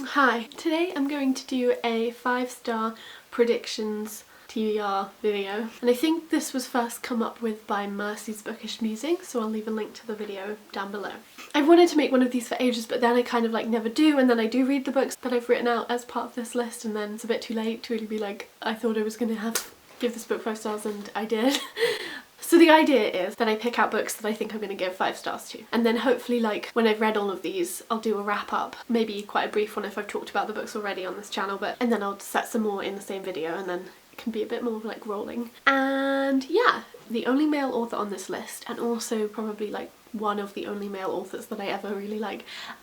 Hi, today I'm going to do a 5-star predictions TBR video, and I think this was first come up with by Mercy's Bookish Musing, so I'll leave a link to the video down below. I've wanted to make one of these for ages, but then I kind of never do, and then I do read the books that I've written out as part of this list, and then it's a bit too late to really be like, I thought I was going to give this book 5 stars and I did. So the idea is that I pick out books that I think I'm going to give 5 stars to, and then hopefully when I've read all of these I'll do a wrap up, maybe quite a brief one if I've talked about the books already on this channel, and then I'll set some more in the same video and then it can be a bit more rolling. And yeah, the only male author on this list, and also probably one of the only male authors that I ever really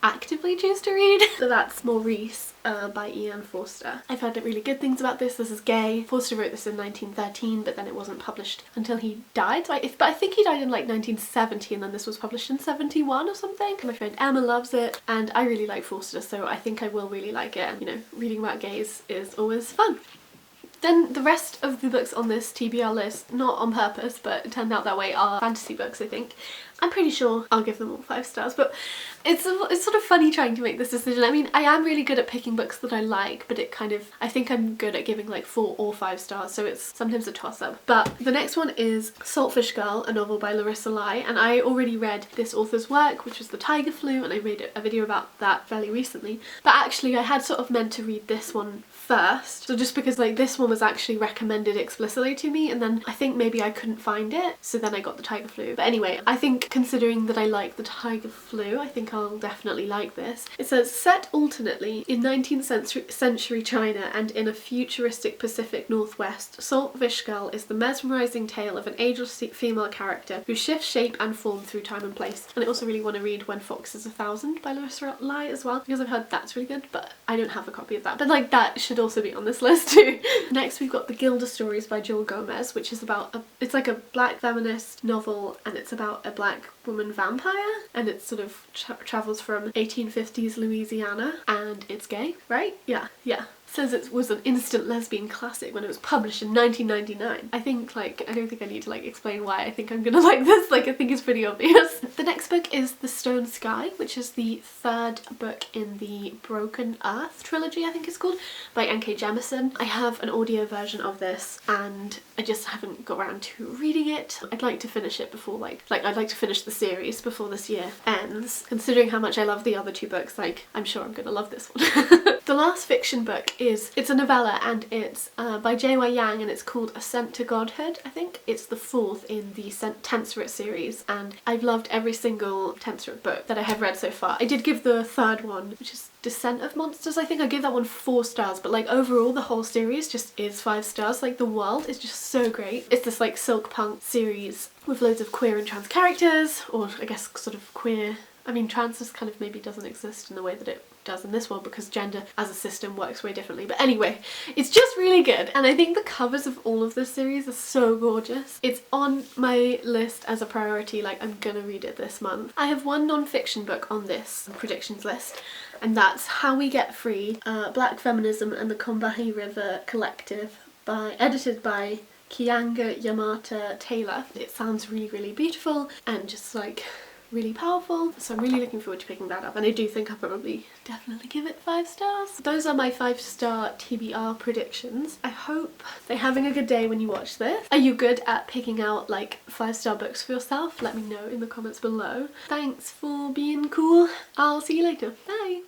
actively choose to read. So that's Maurice by Ian Forster. I've heard really good things about this. This is gay. Forster wrote this in 1913, but then it wasn't published until he died. But I think he died in 1970, and then this was published in 71 or something. My friend Emma loves it, and I really like Forster, so I think I will really like it. And you know, reading about gays is always fun. Then the rest of the books on this TBR list, not on purpose, but it turned out that way, are fantasy books, I think. I'm pretty sure I'll give them all 5 stars, but it's sort of funny trying to make this decision. I mean, I am really good at picking books that I like, but I think I'm good at giving 4 or 5 stars, so it's sometimes a toss-up. But the next one is Saltfish Girl, a novel by Larissa Lai, and I already read this author's work, which was The Tiger Flu, and I made a video about that fairly recently. But actually I had sort of meant to read this one first, so just because this one was actually recommended explicitly to me, and then I think maybe I couldn't find it, so then I got The Tiger Flu. But anyway, I think considering that I like The Tiger Flu, I think I'll definitely like this. It says, set alternately in 19th century China and in a futuristic Pacific Northwest, Saltfish Girl is the mesmerising tale of an ageless female character who shifts shape and form through time and place. And I also really want to read When Foxes 1,000 by Larissa Lai as well, because I've heard that's really good, but I don't have a copy of that. But that should also be on this list too. Next we've got The Gilda Stories by Jill Gomez, which is about it's a black feminist novel, and it's about a black woman vampire, and it sort of travels from 1850s Louisiana, and it's gay, right? Yeah. Says it was an instant lesbian classic when it was published in 1999. I think I don't think I need to explain why I think I'm gonna like this, I think it's pretty obvious. The next book is The Stone Sky, which is the 3rd book in the Broken Earth trilogy, I think it's called, by N.K. Jemisin. I have an audio version of this and I just haven't got around to reading it. I'd like to finish it before I'd like to finish the series before this year ends. Considering how much I love the other 2 books, I'm sure I'm gonna love this one. The last fiction book it's a novella, and it's by J.Y. Yang, and it's called Ascent to Godhood, I think. It's the 4th in the Tenserate series, and I've loved every single Tenserate book that I have read so far. I did give the 3rd one, which is Descent of Monsters, I think. I gave that one 4 stars, but overall the whole series just is 5 stars. The world is just so great. It's this silk punk series with loads of queer and trans characters, or I guess sort of queer. I mean, trans just kind of maybe doesn't exist in the way that it does in this one, because gender as a system works way differently. But anyway, it's just really good, and I think the covers of all of this series are so gorgeous. It's on my list as a priority, I'm gonna read it this month. I have one non-fiction book on this predictions list, and that's How We Get Free, Black Feminism and the Combahee River Collective, edited by Kianga Yamata Taylor. It sounds really, really beautiful and just really powerful, so I'm really looking forward to picking that up, and I do think I'll probably definitely give it 5 stars. Those are my 5-star TBR predictions. I hope they're having a good day when you watch this. Are you good at picking out 5-star books for yourself? Let me know in the comments below. Thanks for being cool. I'll see you later. Bye!